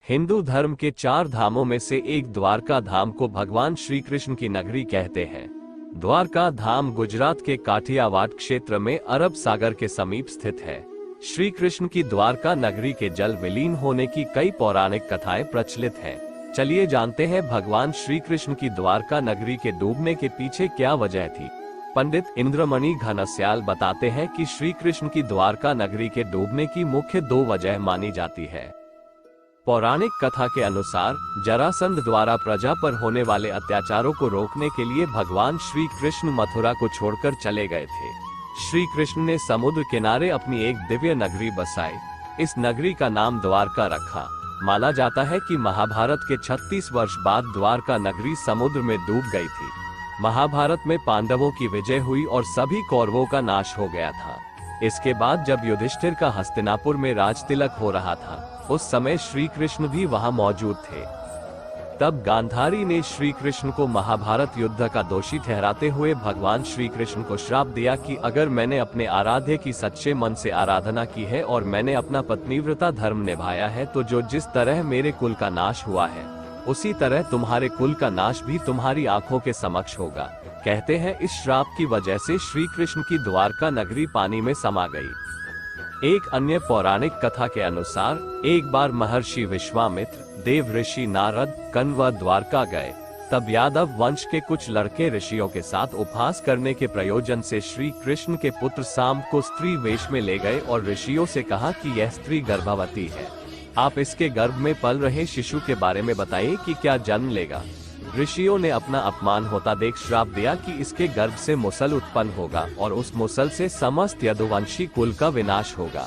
हिंदू धर्म के 4 धामों में से एक द्वारका धाम को भगवान श्री कृष्ण की नगरी कहते हैं। द्वारका धाम गुजरात के काठियावाड़ क्षेत्र में अरब सागर के समीप स्थित है। श्री कृष्ण की द्वारका नगरी के जल विलीन होने की कई पौराणिक कथाएं प्रचलित हैं। चलिए जानते हैं भगवान श्री कृष्ण की द्वारका नगरी के डूबने के पीछे क्या वजह थी। पंडित इंद्रमणि घनश्याल बताते हैं कि श्री कृष्ण की द्वारका नगरी के डूबने की मुख्य 2 वजह मानी जाती है। पौराणिक कथा के अनुसार जरासंध द्वारा प्रजा पर होने वाले अत्याचारों को रोकने के लिए भगवान श्री कृष्ण मथुरा को छोड़कर चले गए थे। श्री कृष्ण ने समुद्र किनारे अपनी एक दिव्य नगरी बसाई। इस नगरी का नाम द्वारका रखा। माना जाता है कि महाभारत के 36 वर्ष बाद द्वारका नगरी समुद्र में डूब गई थी। महाभारत में पांडवों की विजय हुई और सभी कौरवों का नाश हो गया था। इसके बाद जब युधिष्ठिर का हस्तिनापुर में राज तिलक हो रहा था, उस समय श्री कृष्ण भी वहां मौजूद थे। तब गांधारी ने श्री कृष्ण को महाभारत युद्ध का दोषी ठहराते हुए भगवान श्री कृष्ण को श्राप दिया कि अगर मैंने अपने आराध्य की सच्चे मन से आराधना की है और मैंने अपना पत्नीव्रता धर्म निभाया है, तो जो जिस तरह मेरे कुल का नाश हुआ है, उसी तरह तुम्हारे कुल का नाश भी तुम्हारी आंखों के समक्ष होगा। कहते हैं इस श्राप की वजह से श्री कृष्ण की द्वारका नगरी पानी में समा गई। एक अन्य पौराणिक कथा के अनुसार एक बार महर्षि विश्वामित्र, देव ऋषि नारद, कण्व द्वारका गए। तब यादव वंश के कुछ लड़के ऋषियों के साथ उपहास करने के प्रयोजन से श्री कृष्ण के पुत्र साम्ब को स्त्री वेश में ले गए और ऋषियों से कहा कि यह स्त्री गर्भवती है। आप इसके गर्भ में पल रहे शिशु के बारे में बताइए कि क्या जन्म लेगा। ऋषियों ने अपना अपमान होता देख श्राप दिया कि इसके गर्भ से मुसल उत्पन्न होगा और उस मुसल से समस्त यदुवंशी कुल का विनाश होगा।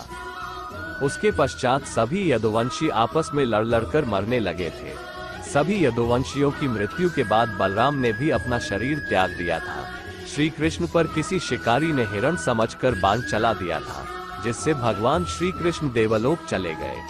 उसके पश्चात सभी यदुवंशी आपस में लड़ लड़कर मरने लगे थे। सभी यदुवंशियों की मृत्यु के बाद बलराम ने भी अपना शरीर त्याग दिया था। श्री कृष्ण पर किसी शिकारी ने हिरण समझकर बाण चला दिया था, जिससे भगवान श्री कृष्ण देवलोक चले गए।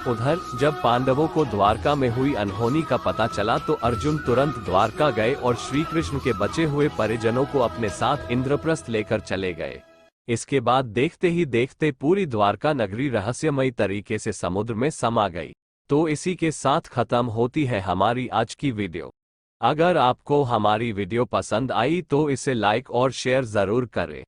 उधर जब पांडवों को द्वारका में हुई अनहोनी का पता चला तो अर्जुन तुरंत द्वारका गए और श्री कृष्ण के बचे हुए परिजनों को अपने साथ इंद्रप्रस्थ लेकर चले गए। इसके बाद देखते ही देखते पूरी द्वारका नगरी रहस्यमयी तरीके से समुद्र में समा गई। तो इसी के साथ खत्म होती है हमारी आज की वीडियो। अगर आपको हमारी वीडियो पसंद आई तो इसे लाइक और शेयर जरूर करें।